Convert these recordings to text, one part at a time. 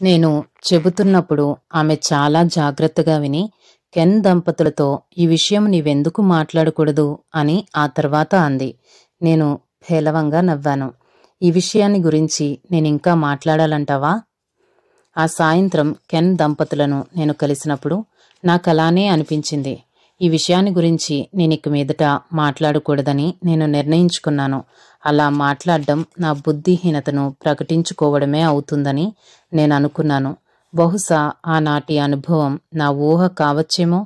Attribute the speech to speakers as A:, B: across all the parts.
A: నేను చెబుతున్నప్పుడు ఆమె చాలా జాగ్రత్తగా విని, కెన్ దంపతులతో ఈ విషయం నీవెందుకు మాట్లాడకూడదు అని ఆ తర్వాత అంది. నేను పేలవంగా నవ్వాను. ఈ విషయాన్ని గురించి నేనింకా మాట్లాడాలంటావా? ఆ సాయంత్రం కెన్ దంపతులను నేను కలిసినప్పుడు నాకలానే అనిపించింది. ఈ విషయాన్ని గురించి నేనిక మీదట మాట్లాడకూడదని నేను నిర్ణయించుకున్నాను. అలా మాట్లాడడం నా బుద్ధిహీనతను ప్రకటించుకోవడమే అవుతుందని నేను అనుకున్నాను. బహుశా ఆనాటి అనుభవం నా ఊహ కావచ్చేమో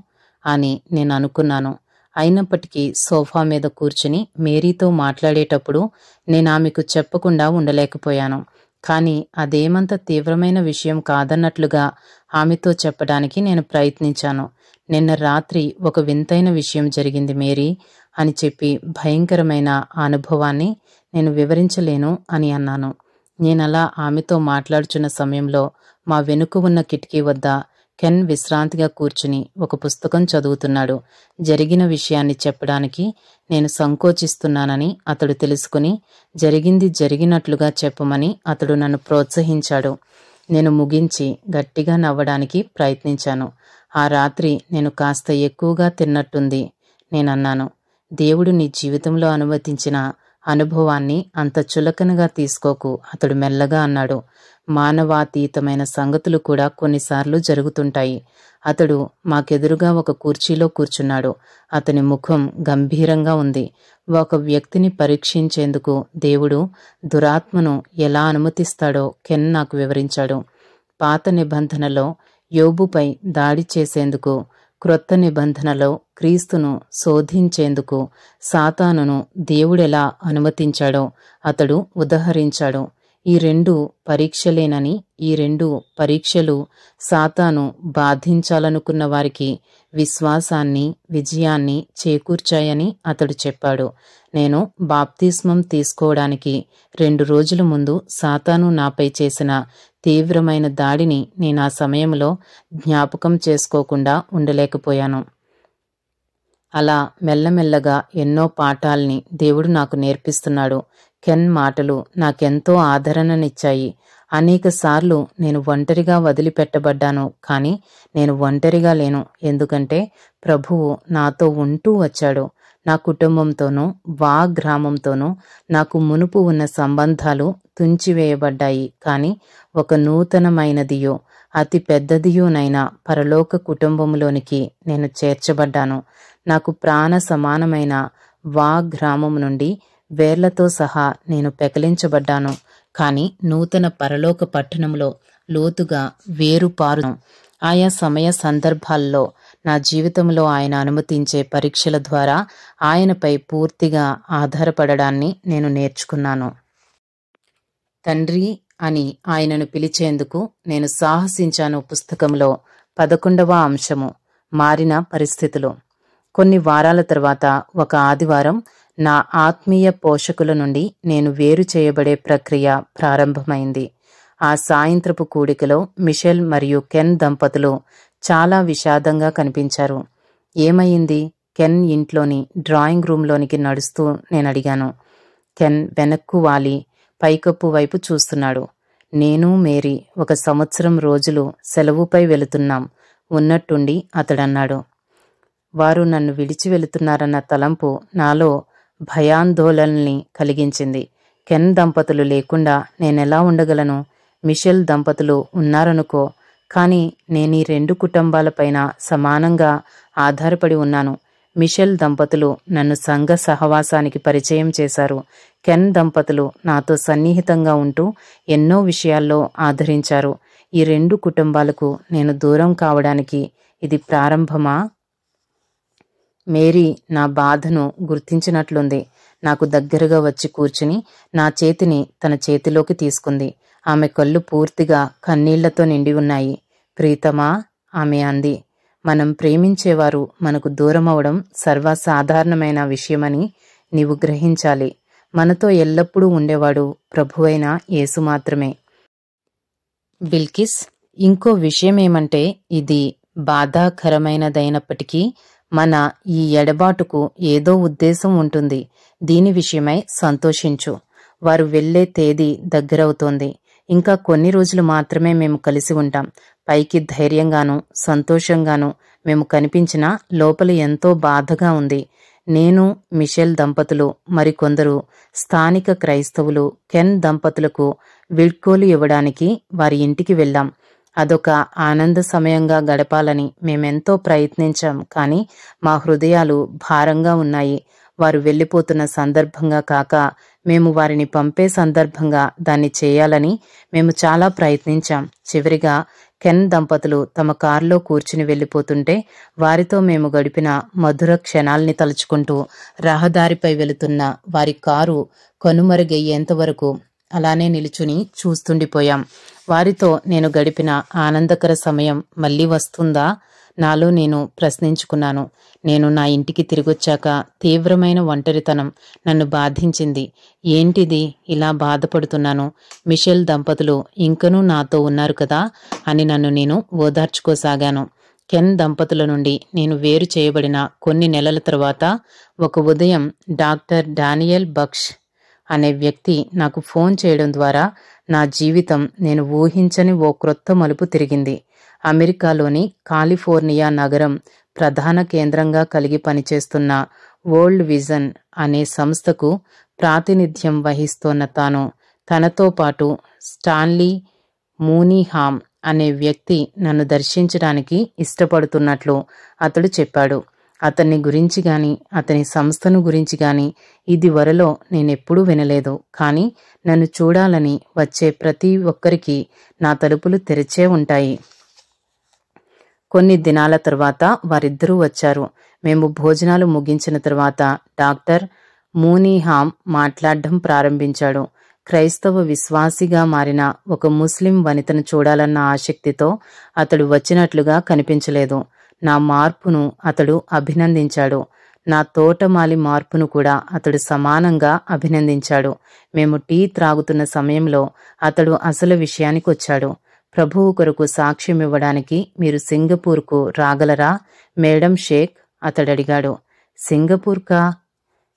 A: అని నేను అనుకున్నాను. అయినప్పటికీ సోఫా మీద కూర్చుని మేరీతో మాట్లాడేటప్పుడు నేనామెకు చెప్పకుండా ఉండలేకపోయాను. కానీ అదేమంత తీవ్రమైన విషయం కాదన్నట్లుగా ఆమెతో చెప్పడానికి నేను ప్రయత్నించాను. నిన్న రాత్రి ఒక వింతైన విషయం జరిగింది మేరీ అని చెప్పి భయంకరమైన అనుభవాన్ని నేను వివరించలేను అని అన్నాను. నేనలా ఆమెతో మాట్లాడుచున్న సమయంలో మా వెనుక ఉన్న కిటికీ వద్ద కెన్ విశ్రాంతిగా కూర్చుని ఒక పుస్తకం చదువుతున్నాడు. జరిగిన విషయాన్ని చెప్పడానికి నేను సంకోచిస్తున్నానని అతడు తెలుసుకుని జరిగింది జరిగినట్లుగా చెప్పమని అతడు నన్ను ప్రోత్సహించాడు. నేను ముగించి గట్టిగా నవ్వడానికి ప్రయత్నించాను. ఆ రాత్రి నేను కాస్త ఎక్కువగా తిన్నట్టుంది నేనన్నాను. దేవుడు నీ జీవితంలో అనుమతించిన అనుభవాన్ని అంత చులకనగా తీసుకోకు అతడు మెల్లగా అన్నాడు. మానవాతీతమైన సంగతులు కూడా కొన్నిసార్లు జరుగుతుంటాయి. అతడు మాకెదురుగా ఒక కుర్చీలో కూర్చున్నాడు. అతని ముఖం గంభీరంగా ఉంది. ఒక వ్యక్తిని పరీక్షించేందుకు దేవుడు దురాత్మను ఎలా అనుమతిస్తాడో కెన్ నాకు వివరించాడు. పాత నిబంధనలో యోబుపై దాడి చేసేందుకు, క్రొత్త నిబంధనలో క్రీస్తును శోధించేందుకు సాతానును దేవుడెలా అనుమతించాడో అతడు ఉదహరించాడు. ఈ రెండు పరీక్షలేనని, ఈ రెండు పరీక్షలు సాతాను బాధించాలనుకున్న వారికి విశ్వాసాన్ని, విజయాన్ని చేకూర్చాయని అతడు చెప్పాడు. నేను బాప్తిస్మం తీసుకోవడానికి 2 రోజుల ముందు సాతాను నాపై చేసిన తీవ్రమైన దాడిని నేను ఆ సమయంలో జ్ఞాపకం చేసుకోకుండా ఉండలేకపోయాను. అలా మెల్లమెల్లగా ఎన్నో పాఠాల్ని దేవుడు నాకు నేర్పిస్తున్నాడు. కెన్ మాటలు నాకెంతో ఆదరణనిచ్చాయి. అనేక సార్లు నేను ఒంటరిగా వదిలిపెట్టబడ్డాను. కానీ నేను ఒంటరిగా లేను. ఎందుకంటే ప్రభువు నాతో ఉంటూ వచ్చాడు. నా కుటుంబంతోనూ గ్రామంతోనూ నాకు మునుపు ఉన్న సంబంధాలు తుంచివేయబడ్డాయి. కానీ ఒక నూతనమైనదియో అతి పెద్దదియోనైన పరలోక కుటుంబంలోనికి నేను చేర్చబడ్డాను. నాకు ప్రాణ సమానమైన గ్రామం నుండి వేర్లతో సహా నేను పెకలించబడ్డాను. కానీ నూతన పరలోక పట్టణంలో లోతుగా వేరుపారు. ఆయా సమయ సందర్భాల్లో నా జీవితంలో ఆయన అనుమతించే పరీక్షల ద్వారా ఆయనపై పూర్తిగా ఆధారపడడాన్ని నేను నేర్చుకున్నాను. తండ్రి అని ఆయనను పిలిచేందుకు నేను సాహసించాను. పుస్తకంలో 11వ అంశము మారిన పరిస్థితులు. కొన్ని వారాల తర్వాత ఒక ఆదివారం నా ఆత్మీయ పోషకుల నుండి నేను వేరు చేయబడే ప్రక్రియ ప్రారంభమైంది. ఆ సాయంత్రపు కూడికలో మిషెల్ మరియు కెన్ దంపతులు చాలా విషాదంగా కనిపించారు. ఏమయింది? కెన్ ఇంట్లోని డ్రాయింగ్ రూంలోనికి నడుస్తూ నేనడిగాను. కెన్ వెనక్కు వాలి పైకప్పు వైపు చూస్తున్నాడు. నేను మేరీ 1 సంవత్సరం రోజులు సెలవుపై వెళుతున్నాం ఉన్నట్టుండి అతడన్నాడు. వారు నన్ను విడిచి వెళుతున్నారన్న తలంపు నాలో భయాందోళనల్ని కలిగించింది. కెన్ దంపతులు లేకుండా నేనెలా ఉండగలను? మిషెల్ దంపతులు ఉన్నారనుకో, కానీ నేను ఈ 2 కుటుంబాలపైన సమానంగా ఆధారపడి ఉన్నాను. మిషెల్ దంపతులు నన్ను సంఘ సహవాసానికి పరిచయం చేశారు. కెన్ దంపతులు నాతో సన్నిహితంగా ఉంటూ ఎన్నో విషయాల్లో ఆదరించారు. ఈ 2 కుటుంబాలకు నేను దూరం కావడానికి ఇది ప్రారంభమా? మేరీ నా బాధను గుర్తించినట్లుంది. నాకు దగ్గరగా వచ్చి కూర్చుని నా చేతిని తన చేతిలోకి తీసుకుంది. ఆమె కళ్ళు పూర్తిగా కన్నీళ్లతో నిండి ఉన్నాయి. ప్రీతమా, ఆమె అంది, మనం ప్రేమించేవారు మనకు దూరమవడం సర్వసాధారణమైన విషయమని నీవు గ్రహించాలి. మనతో ఎల్లప్పుడూ ఉండేవాడు ప్రభువైన యేసు మాత్రమే. బిల్కిస్, ఇంకో విషయమేమంటే ఇది బాధాకరమైనదైనప్పటికీ మన ఈ ఎడబాటుకు ఏదో ఉద్దేశం ఉంటుంది. దీని విషయమై సంతోషించు. వారు వెళ్లే తేదీ దగ్గరవుతోంది. ఇంకా కొన్ని రోజులు మాత్రమే మేము కలిసి ఉంటాం. పైకి ధైర్యంగానూ సంతోషంగానూ మేము కనిపించినా లోపల ఎంతో బాధగా ఉంది. నేను, మిషెల్ దంపతులు, మరికొందరు స్థానిక క్రైస్తవులు కెన్ దంపతులకు వీడ్కోలు ఇవ్వడానికి వారి ఇంటికి వెళ్ళాం. అదొక ఆనంద సమయంగా గడపాలని మేమెంతో ప్రయత్నించాం. కానీ మా హృదయాలు భారంగా ఉన్నాయి. వారు వెళ్ళిపోతున్న సందర్భంగా కాక మేము వారిని పంపే సందర్భంగా దాన్ని చేయాలని మేము చాలా ప్రయత్నించాం. చివరిగా కెన్ దంపతులు తమ కారులో కూర్చుని వెళ్ళిపోతుంటే వారితో మేము గడిపిన మధుర క్షణాల్ని తలుచుకుంటూ రహదారిపై వెళుతున్న వారి కారు కనుమరుగయ్యేంత వరకు అలానే నిలుచుని చూస్తుండిపోయాం. వారితో నేను గడిపిన ఆనందకర సమయం మళ్ళీ వస్తుందా? నాలో నేను ప్రశ్నించుకున్నాను. నేను నా ఇంటికి తిరిగొచ్చాక తీవ్రమైన ఒంటరితనం నన్ను బాధించింది. ఏంటిది, ఇలా బాధపడుతున్నాను? మిషెల్ దంపతులు ఇంకనూ నాతో ఉన్నారు కదా అని నన్ను నేను ఓదార్చుకోసాగాను. కెన్ దంపతుల నుండి నేను వేరు చేయబడిన కొన్ని నెలల తర్వాత ఒక ఉదయం డాక్టర్ డానియల్ బక్ష్ అనే వ్యక్తి నాకు ఫోన్ చేయడం ద్వారా నా జీవితం నేను ఊహించని ఓ క్రొత్త మలుపు తిరిగింది. అమెరికాలోని కాలిఫోర్నియా నగరం ప్రధాన కేంద్రంగా కలిగి పనిచేస్తున్న వరల్డ్ విజన్ అనే సంస్థకు ప్రాతినిధ్యం వహిస్తోన్న తాను తనతో పాటు స్టాన్లీ మూనీహామ్ అనే వ్యక్తి నన్ను దర్శించడానికి ఇష్టపడుతున్నట్లు అతడు చెప్పాడు. అతన్ని గురించి గాని అతని సంస్థను గురించి గాని ఇదివరలో నేనెప్పుడూ వినలేదు. కానీ నన్ను చూడాలని వచ్చే ప్రతి ఒక్కరికి నా తలుపులు తెరిచే ఉంటాయి. కొన్ని దినాల తర్వాత వారిద్దరూ వచ్చారు. మేము భోజనాలు ముగించిన తర్వాత డాక్టర్ మూనీహామ్ మాట్లాడడం ప్రారంభించాడు. క్రైస్తవ విశ్వాసిగా మారిన ఒక ముస్లిం వనితను చూడాలన్న ఆసక్తితో అతడు వచ్చినట్లుగా కనిపించలేదు. నా మార్పును అతడు అభినందించాడు. నా తోటమాలి మార్పును కూడా అతడు సమానంగా అభినందించాడు. మేము టీ త్రాగుతున్న సమయంలో అతడు అసలు విషయానికి వచ్చాడు. ప్రభువు కొరకు సాక్ష్యం ఇవ్వడానికి మీరు సింగపూర్కు రాగలరా మేడం షేక్? అతడడిగాడు. సింగపూర్కా?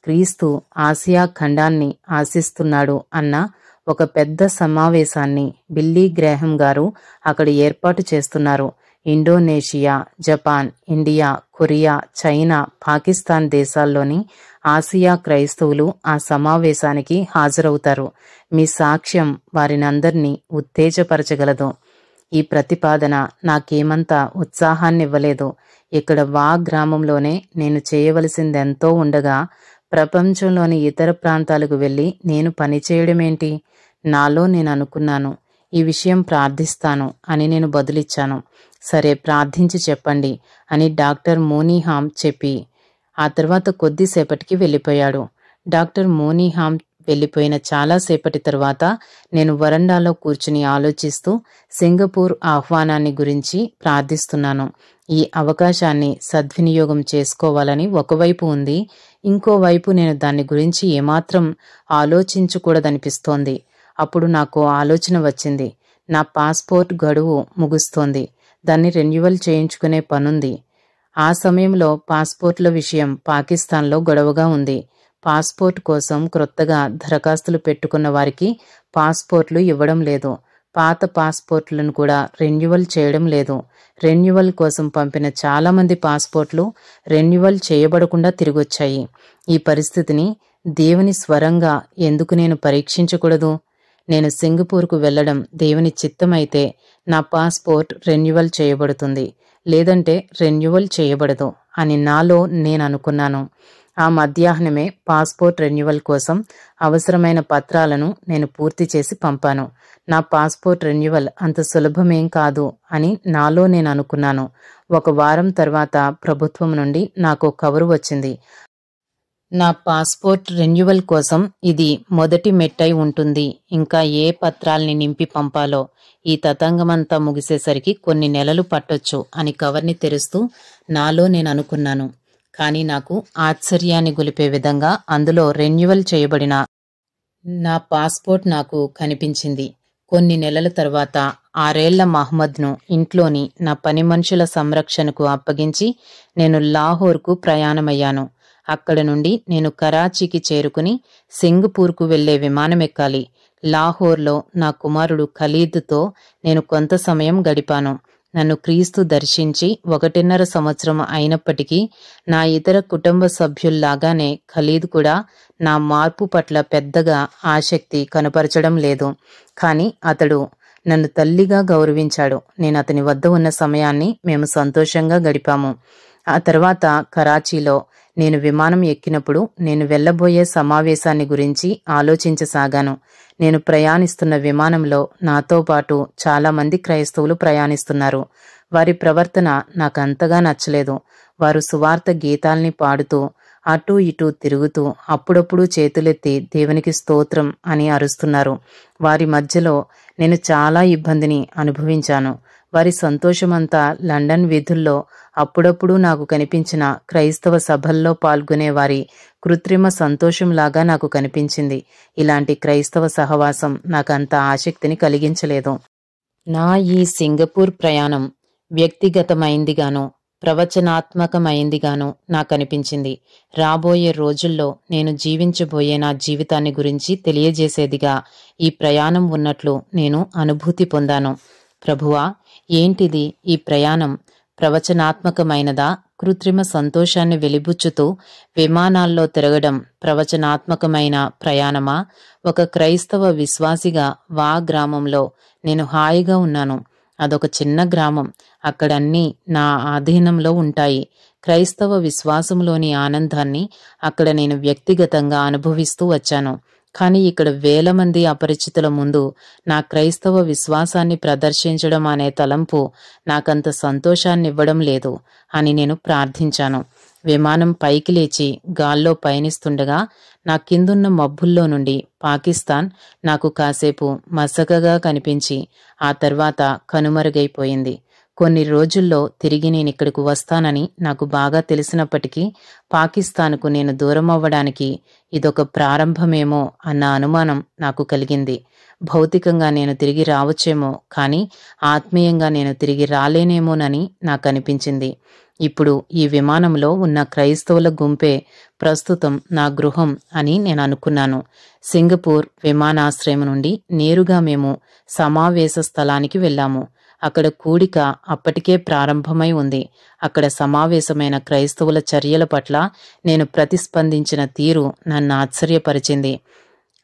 A: క్రీస్తు ఆసియా ఖండాన్ని ఆశిస్తున్నాడు అన్న ఒక పెద్ద సమావేశాన్ని బిల్లీ గ్రాహం గారు అక్కడ ఏర్పాటు చేస్తున్నారు. Indonesia, Japan, India, Korea, China, Pakistan దేశాల్లోని ఆసియా క్రైస్తవులు ఆ సమావేశానికి హాజరవుతారు. మీ సాక్ష్యం వారినందరినీ ఉత్తేజపరచగలదు. ఈ ప్రతిపాదన నాకేమంత ఉత్సాహాన్నివ్వలేదు. ఇక్కడ వా గ్రామంలోనే నేను చేయవలసిందెంతో ఉండగా ప్రపంచంలోని ఇతర ప్రాంతాలకు వెళ్ళి నేను పనిచేయడమేంటి? నాలో నేను అనుకున్నాను, ఈ విషయం ప్రార్థిస్తాను అని నేను బదులిచ్చాను. సరే, ప్రార్థించి చెప్పండి అని డాక్టర్ మూనీహామ్ చెప్పి ఆ తర్వాత కొద్దిసేపటికి వెళ్ళిపోయాడు. డాక్టర్ మూనీహామ్ వెళ్ళిపోయిన చాలాసేపటి తర్వాత నేను వరండాలో కూర్చుని ఆలోచిస్తూ సింగపూర్ ఆహ్వానాన్ని గురించి ప్రార్థిస్తున్నాను. ఈ అవకాశాన్ని సద్వినియోగం చేసుకోవాలని ఒకవైపు ఉంది, ఇంకోవైపు నేను దాని గురించి ఏమాత్రం ఆలోచించకూడదనిపిస్తోంది. అప్పుడు నాకు ఆలోచన వచ్చింది. నా పాస్పోర్ట్ గడువు ముగుస్తోంది. దాన్ని రెన్యువల్ చేయించుకునే పనుంది. ఆ సమయంలో పాస్పోర్ట్ల విషయం పాకిస్తాన్లో గొడవగా ఉంది. పాస్పోర్ట్ కోసం క్రొత్తగా దరఖాస్తులు పెట్టుకున్న వారికి పాస్పోర్ట్లు ఇవ్వడం లేదు. పాత పాస్పోర్ట్లను కూడా రెన్యువల్ చేయడం లేదు. రెన్యువల్ కోసం పంపిన చాలామంది పాస్పోర్ట్లు రెన్యువల్ చేయబడకుండా తిరిగొచ్చాయి. ఈ పరిస్థితిని దేవుని స్వరంగా ఎందుకు నేను పరీక్షించకూడదు? నేను సింగపూర్కు వెళ్లడం దేవుని చిత్తమైతే నా పాస్పోర్ట్ రెన్యువల్ చేయబడుతుంది, లేదంటే రెన్యువల్ చేయబడదు అని నాలో నేను అనుకున్నాను. ఆ మధ్యాహ్నమే పాస్పోర్ట్ రెన్యువల్ కోసం అవసరమైన పత్రాలను నేను పూర్తి చేసి పంపాను. నా పాస్పోర్ట్ రెన్యువల్ అంత సులభమేం కాదు అని నాలో నేను అనుకున్నాను. ఒక వారం తర్వాత ప్రభుత్వం నుండి నాకు కవరు వచ్చింది. నా పాస్పోర్ట్ రెన్యువల్ కోసం ఇది మొదటి మెట్టై ఉంటుంది. ఇంకా ఏ పత్రాల్ని నింపి పంపాలో ఈ తతంగమంతా ముగిసేసరికి కొన్ని నెలలు పట్టొచ్చు అని కవర్ని తెరుస్తూ నాలో నేను అనుకున్నాను. కానీ నాకు ఆశ్చర్యాన్ని గొలిపే విధంగా అందులో రెన్యువల్ చేయబడిన నా పాస్పోర్ట్ నాకు కనిపించింది. కొన్ని నెలల తర్వాత 6 ఏళ్ల మహమ్మద్ను ఇంట్లోని నా పని మనుషుల సంరక్షణకు అప్పగించి నేను లాహోర్కు ప్రయాణమయ్యాను. అక్కడ నుండి నేను కరాచీకి చేరుకుని సింగపూర్కు వెళ్లే విమానం ఎక్కాలి. లాహోర్లో నా కుమారుడు ఖలీద్తో నేను కొంత సమయం గడిపాను. నన్ను క్రీస్తు దర్శించి 1.5 సంవత్సరం అయినప్పటికీ నా ఇతర కుటుంబ సభ్యుల్లాగానే ఖలీద్ కూడా నా మార్పు పట్ల పెద్దగా ఆసక్తి కనపరచడం లేదు. కానీ అతడు నన్ను తల్లిగా గౌరవించాడు. నేను అతని వద్ద ఉన్న సమయాన్ని మేము సంతోషంగా గడిపాము. ఆ తర్వాత కరాచీలో నేను విమానం ఎక్కినప్పుడు నేను వెళ్ళబోయే సమావేశాన్ని గురించి ఆలోచించసాగాను. నేను ప్రయాణిస్తున్న విమానంలో నాతో పాటు చాలామంది క్రైస్తవులు ప్రయాణిస్తున్నారు. వారి ప్రవర్తన నాకు అంతగా నచ్చలేదు. వారు సువార్త గీతాల్ని పాడుతూ అటూ ఇటూ తిరుగుతూ అప్పుడప్పుడు చేతులెత్తి దేవునికి స్తోత్రం అని అరుస్తున్నారు. వారి మధ్యలో నేను చాలా ఇబ్బందిని అనుభవించాను. వారి సంతోషమంతా లండన్ వీధుల్లో అప్పుడప్పుడు నాకు కనిపించిన క్రైస్తవ సభల్లో పాల్గొనే వారి కృత్రిమ సంతోషంలాగా నాకు కనిపించింది. ఇలాంటి క్రైస్తవ సహవాసం నాకంత ఆసక్తిని కలిగించలేదు. నా ఈ సింగపూర్ ప్రయాణం వ్యక్తిగతమైందిగాను ప్రవచనాత్మకమైందిగాను నాకనిపించింది. రాబోయే రోజుల్లో నేను జీవించబోయే నా జీవితాన్ని గురించి తెలియజేసేదిగా ఈ ప్రయాణం ఉన్నట్లు నేను అనుభూతి పొందాను. ప్రభువా, ఏంటిది ఈ ప్రయాణం? ప్రవచనాత్మకమైనదా? కృత్రిమ సంతోషాన్ని వెలిబుచ్చుతూ విమానాల్లో తిరగడం ప్రవచనాత్మకమైన ప్రయాణమా? ఒక క్రైస్తవ విశ్వాసిగా వా గ్రామంలో నేను హాయిగా ఉన్నాను. అదొక చిన్న గ్రామం. అక్కడన్నీ నా ఆధీనంలో ఉంటాయి. క్రైస్తవ విశ్వాసంలోని ఆనందాన్ని అక్కడ నేను వ్యక్తిగతంగా అనుభవిస్తూ వచ్చాను. కానీ ఇక్కడ వేల మంది అపరిచితుల ముందు నా క్రైస్తవ విశ్వాసాన్ని ప్రదర్శించడం అనే తలంపు నాకంత సంతోషాన్నివ్వడం లేదు అని నేను ప్రార్థించాను. విమానం పైకి లేచి గాల్లో పయనిస్తుండగా నా కిందున్న మబ్బుల్లో నుండి పాకిస్తాన్ నాకు కాసేపు మసకగా కనిపించి ఆ తర్వాత కనుమరుగైపోయింది. కొన్ని రోజుల్లో తిరిగి నేను ఇక్కడికి వస్తానని నాకు బాగా తెలిసినప్పటికీ పాకిస్తాన్కు నేను దూరం అవ్వడానికి ఇదొక ప్రారంభమేమో అన్న అనుమానం నాకు కలిగింది. భౌతికంగా నేను తిరిగి రావచ్చేమో, కానీ ఆత్మీయంగా నేను తిరిగి రాలేనేమోనని నాకు అనిపించింది. ఇప్పుడు ఈ విమానంలో ఉన్న క్రైస్తవుల గుంపే ప్రస్తుతం నా గృహం అని నేను అనుకున్నాను. సింగపూర్ విమానాశ్రయం నుండి నేరుగా మేము సమావేశ స్థలానికి వెళ్ళాము. అక్కడ కూడిక అప్పటికే ప్రారంభమై ఉంది. అక్కడ సమావేశమైన క్రైస్తవుల చర్యల పట్ల నేను ప్రతిస్పందించిన తీరు నన్ను ఆశ్చర్యపరిచింది.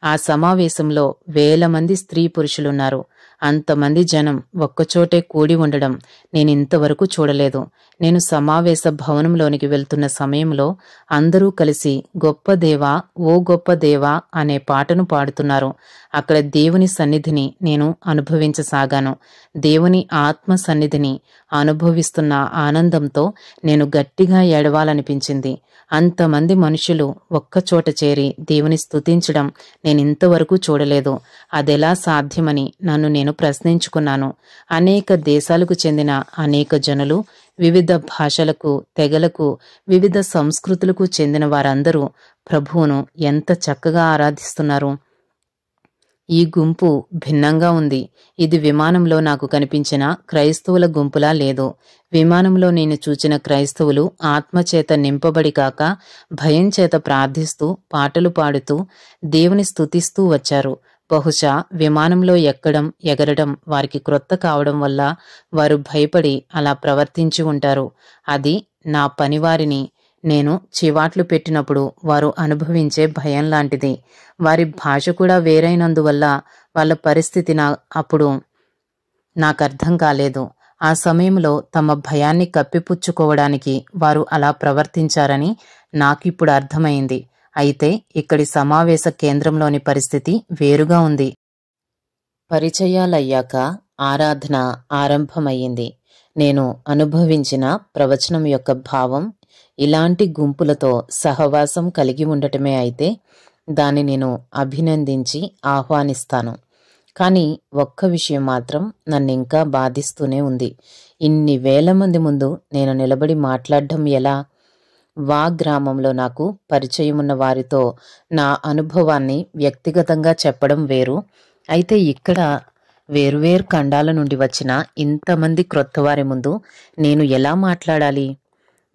A: ఆ సమావేశంలో వేల మంది స్త్రీ పురుషులున్నారు. అంతమంది జనం ఒక్కచోటే కూడి ఉండడం నేను ఇంతవరకు చూడలేదు. నేను సమావేశ భవనంలోనికి వెళ్తున్న సమయంలో అందరూ కలిసి గొప్ప దేవా, ఓ గొప్ప దేవా అనే పాటను పాడుతున్నారు. అక్కడ దేవుని సన్నిధిని నేను అనుభవించసాగాను. దేవుని ఆత్మ సన్నిధిని అనుభవిస్తున్న ఆనందంతో నేను గట్టిగా ఏడవాలనిపించింది. అంతమంది మనుషులు ఒక్కచోట చేరి దేవుని స్తుతించడం నేను ఇంతవరకు చూడలేదు. అదెలా సాధ్యమని నన్ను నేను ప్రశ్నించుకున్నాను. అనేక దేశాలకు చెందిన అనేక జనులు, వివిధ భాషలకు, తెగలకు, వివిధ సంస్కృతులకు చెందిన వారందరూ ప్రభువును ఎంత చక్కగా ఆరాధిస్తున్నారు. ఈ గుంపు భిన్నంగా ఉంది. ఇది విమానంలో నాకు కనిపించిన క్రైస్తవుల గుంపులా లేదు. విమానంలో నేను చూచిన క్రైస్తవులు ఆత్మచేత నింపబడి కాక భయం చేత ప్రార్థిస్తూ, పాటలు పాడుతూ, దేవుని స్తుతిస్తూ వచ్చారు. బహుశా విమానంలో ఎక్కడం, ఎగరడం వారికి క్రొత్త కావడం వల్ల వారు భయపడి అలా ప్రవర్తించి ఉంటారు. అది నా పనివారిని నేను చివాట్లు పెట్టినప్పుడు వారు అనుభవించే భయం లాంటిది. వారి భాష కూడా వేరైనందువల్ల వాళ్ళ పరిస్థితి అప్పుడు నాకర్థం కాలేదు. ఆ సమయంలో తమ భయాన్ని కప్పిపుచ్చుకోవడానికి వారు అలా ప్రవర్తించారని నాకిప్పుడు అర్థమైంది. అయితే ఇక్కడి సమావేశ కేంద్రంలోని పరిస్థితి వేరుగా ఉంది. పరిచయాలయ్యాక ఆరాధన ఆరంభమయ్యింది. నేను అనుభవించిన ప్రవచనం యొక్క భావం ఇలాంటి గుంపులతో సహవాసం కలిగి ఉండటమే అయితే దాన్ని నేను అభినందించి ఆహ్వానిస్తాను. కానీ ఒక్క విషయం మాత్రం నన్నింకా బాధిస్తూనే ఉంది. ఇన్ని వేల మంది ముందు నేను నిలబడి మాట్లాడడం ఎలా? వా గ్రామంలో నాకు పరిచయమున్న వారితో నా అనుభవాన్ని వ్యక్తిగతంగా చెప్పడం వేరు. అయితే ఇక్కడ వేరువేరు ఖండాల నుండి వచ్చిన ఇంతమంది క్రొత్తవారి ముందు నేను ఎలా మాట్లాడాలి?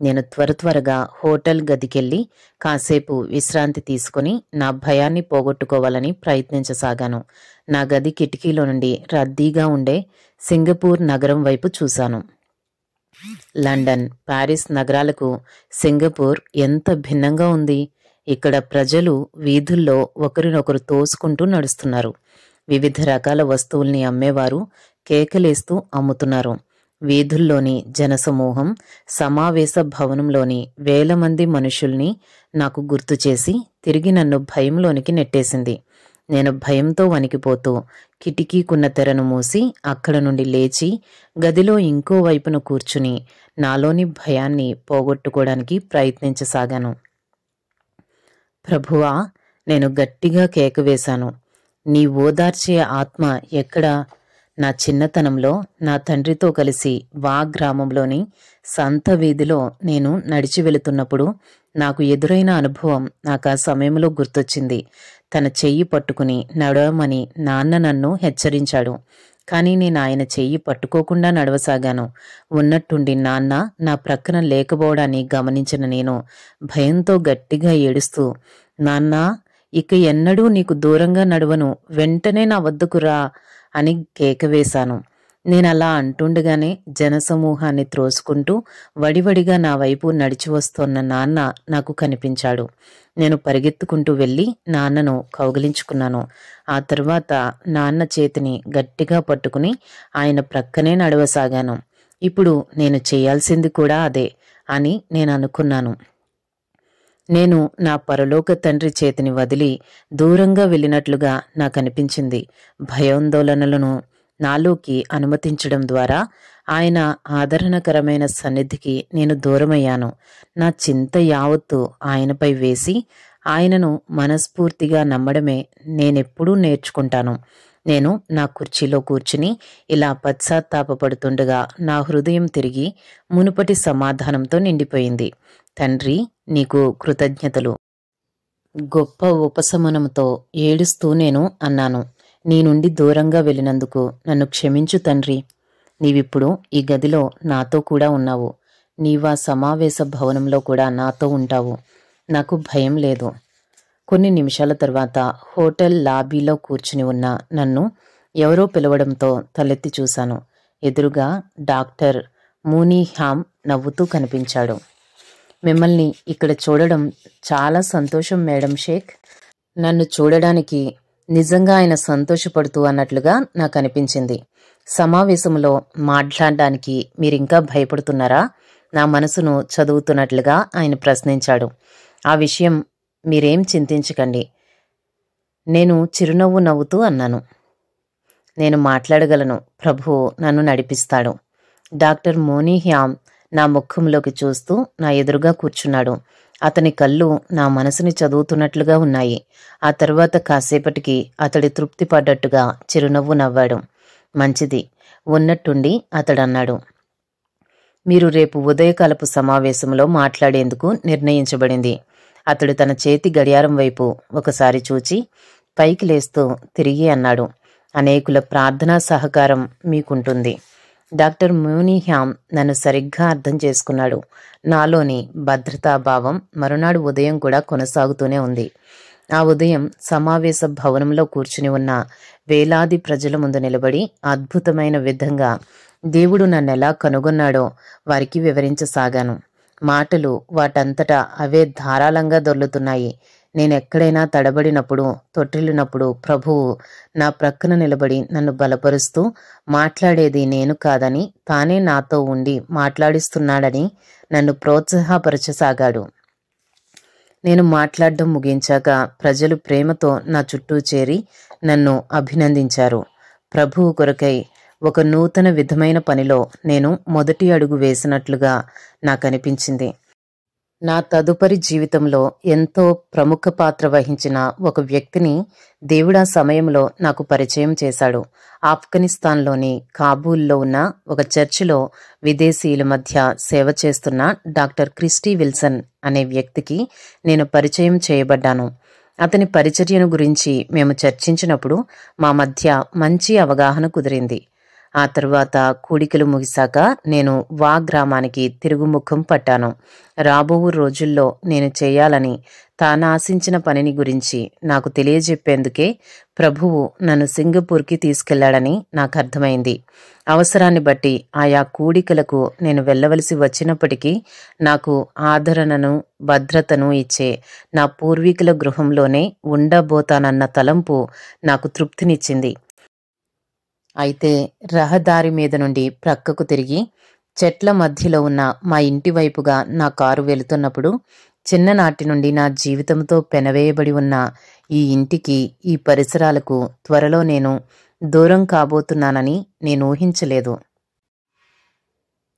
A: నేను త్వరగా హోటల్ గదికెళ్ళి కాసేపు విశ్రాంతి తీసుకుని నా భయాన్ని పోగొట్టుకోవాలని ప్రయత్నించసాగాను. నా గది కిటికీలో నుండి రద్దీగా ఉండే సింగపూర్ నగరం వైపు చూశాను. లండన్, ప్యారిస్ నగరాలకు సింగపూర్ ఎంత భిన్నంగా ఉంది. ఇక్కడ ప్రజలు వీధుల్లో ఒకరినొకరు తోసుకుంటూ నడుస్తున్నారు. వివిధ రకాల వస్తువుల్ని అమ్మేవారు కేకలేస్తూ అమ్ముతున్నారు. వీధుల్లోని జనసమూహం సమావేశ భవనంలోని వేల మంది మనుషుల్ని నాకు గుర్తుచేసి తిరిగి నన్ను భయంలోనికి నెట్టేసింది. నేను భయంతో వణికిపోతూ కిటికీకున్న తెరను మూసి అక్కడ నుండి లేచి గదిలో ఇంకో వైపున కూర్చుని నాలోని భయాన్ని పోగొట్టుకోవడానికి ప్రయత్నించసాగాను. ప్రభువా, నేను గట్టిగా కేక వేశాను. నీ ఓదార్చే ఆత్మ ఎక్కడా? నా చిన్నతనంలో నా తండ్రితో కలిసి గ్రామంలోని సంత వీధిలో నేను నడిచి వెళుతున్నప్పుడు నాకు ఎదురైన అనుభవం నాకు ఆ సమయంలో గుర్తొచ్చింది. తన చెయ్యి పట్టుకుని నడవమని నాన్న నన్ను హెచ్చరించాడు. కానీ నేను ఆయన చెయ్యి పట్టుకోకుండా నడవసాగాను. ఉన్నట్టుండి నాన్న నా ప్రక్కన లేకపోవడాన్ని గమనించిన నేను భయంతో గట్టిగా ఏడుస్తూ, నాన్నా, ఇక ఎన్నడూ నీకు దూరంగా నడవను, వెంటనే నా వద్దకు రా అని కేకవేశాను. నేనలా అంటుండగానే జనసమూహాన్ని త్రోసుకుంటూ వడివడిగా నా వైపు నడిచి వస్తోన్న నాన్న నాకు కనిపించాడు. నేను పరిగెత్తుకుంటూ వెళ్ళి నాన్నను కౌగిలించుకున్నాను. ఆ తర్వాత నాన్న చేతిని గట్టిగా పట్టుకుని ఆయన ప్రక్కనే నడవసాగాను. ఇప్పుడు నేను చేయాల్సింది కూడా అదే అని నేను అనుకున్నాను. నేను నా పరలోక తండ్రి చేతిని వదిలి దూరంగా వెళ్ళినట్లుగా నాకనిపించింది. భయాందోళనలను నాలోకి అనుమతించడం ద్వారా ఆయన ఆదరణకరమైన సన్నిధికి నేను దూరమయ్యాను. నా చింత యావత్తు ఆయనపై వేసి ఆయనను మనస్ఫూర్తిగా నమ్మడమే నేనెప్పుడూ నేర్చుకుంటాను. నేను నా కుర్చీలో కూర్చుని ఇలా పశ్చాత్తాపపడుతుండగా నా హృదయం తిరిగి మునుపటి సమాధానంతో నిండిపోయింది. తండ్రి, నీకు కృతజ్ఞతలు. గొప్ప ఉపశమనంతో ఏడుస్తూ నేను అన్నాను, నీ నుండి దూరంగా వెళ్ళినందుకు నన్ను క్షమించు తండ్రి. నీవిప్పుడు ఈ గదిలో నాతో కూడా ఉన్నావు. నీవా సమావేశ భవనంలో కూడా నాతో ఉంటావు. నాకు భయం లేదు. కొన్ని నిమిషాల తర్వాత హోటల్ లాబీలో కూర్చుని ఉన్న నన్ను ఎవరో పిలవడంతో తలెత్తి చూశాను. ఎదురుగా డాక్టర్ మూనీహామ్ నవ్వుతూ కనిపించాడు. మిమ్మల్ని ఇక్కడ చూడడం చాలా సంతోషం మేడం షేక్. నన్ను చూడడానికి నిజంగా ఆయన సంతోషపడుతూ అన్నట్లుగా నాకు అనిపించింది. సమావేశంలో మాట్లాడడానికి మీరింకా భయపడుతున్నారా? నా మనసును చదువుతున్నట్లుగా ఆయన ప్రశ్నించాడు. ఆ విషయం మీరేం చింతించకండి, నేను చిరునవ్వు నవ్వుతూ అన్నాను. నేను మాట్లాడగలను. ప్రభువు నన్ను నడిపిస్తాడు. డాక్టర్ మోనీహ్యామ్ నా ముఖంలోకి చూస్తూ నా ఎదురుగా కూర్చున్నాడు. అతని కళ్ళు నా మనసుని చదువుతున్నట్లుగా ఉన్నాయి. ఆ తర్వాత కాసేపటికి అతడి తృప్తి పడ్డట్టుగా చిరునవ్వు నవ్వాడు. మంచిది. ఉన్నట్టుండి అతడన్నాడు, మీరు రేపు ఉదయకాలపు సమావేశంలో మాట్లాడేందుకు నిర్ణయించబడింది. అతడు తన చేతి గడియారం వైపు ఒకసారి చూచి పైకి లేస్తూ తిరిగి అన్నాడు, అనేకుల ప్రార్థనా సహకారం మీకుంటుంది. డాక్టర్ మూనీహామ్ నన్ను సరిగ్గా అర్థం చేసుకున్నాడు. నాలోని భద్రతాభావం మరునాడు ఉదయం కూడా కొనసాగుతూనే ఉంది. ఆ ఉదయం సమావేశ భవనంలో కూర్చుని ఉన్న వేలాది ప్రజల ముందు నిలబడి అద్భుతమైన విధంగా దేవుడు నన్నెలా కనుగొన్నాడో వారికి వివరించసాగాను. మాటలు వాటంతటా అవే ధారాళంగా దొర్లుతున్నాయి. నేనెక్కడైనా తడబడినప్పుడు, తొట్టిల్లినప్పుడు ప్రభువు నా ప్రక్కన నిలబడి నన్ను బలపరుస్తూ మాట్లాడేది నేను కాదని, తానే నాతో ఉండి మాట్లాడిస్తున్నాడని నన్ను ప్రోత్సాహపరచసాగాడు. నేను మాట్లాడడం ముగించాక ప్రజలు ప్రేమతో నా చుట్టూ చేరి నన్ను అభినందించారు. ప్రభువు కొరకై ఒక నూతన విధమైన పనిలో నేను మొదటి అడుగు వేసినట్లుగా నాకనిపించింది. నా తదుపరి జీవితంలో ఎంతో ప్రముఖ పాత్ర వహించిన ఒక వ్యక్తిని దేవుడా సమయంలో నాకు పరిచయం చేశాడు. ఆఫ్ఘనిస్తాన్లోని కాబూల్లో ఉన్న ఒక చర్చిలో విదేశీయుల మధ్య సేవ చేస్తున్న డాక్టర్ క్రిస్టీ విల్సన్ అనే వ్యక్తికి నేను పరిచయం చేయబడ్డాను. అతని పరిచర్యను గురించి మేము చర్చించినప్పుడు మా మధ్య మంచి అవగాహన కుదిరింది. ఆ తరువాత కూడికలు ముగిశాక నేను వా గ్రామానికి తిరుగుముఖం పట్టాను. రాబోవు రోజుల్లో నేను చేయాలని తానాశించిన పనిని గురించి నాకు తెలియజెప్పేందుకే ప్రభువు నన్ను సింగపూర్కి తీసుకెళ్లాడని నాకు అర్థమైంది. అవసరాన్ని బట్టి ఆయా కూడికలకు నేను వెళ్ళవలసి వచ్చినప్పటికీ నాకు ఆదరణను, భద్రతను ఇచ్చే నా పూర్వీకుల గృహంలోనే ఉండబోతానన్న తలంపు నాకు తృప్తినిచ్చింది. అయితే రహదారి మీద నుండి ప్రక్కకు తిరిగి చెట్ల మధ్యలో ఉన్న మా ఇంటి వైపుగా నా కారు వెళుతున్నప్పుడు చిన్ననాటి నుండి నా జీవితంతో పెనవేయబడి ఉన్న ఈ ఇంటికి, ఈ పరిసరాలకు త్వరలో నేను దూరం కాబోతున్నానని నేను ఊహించలేదు.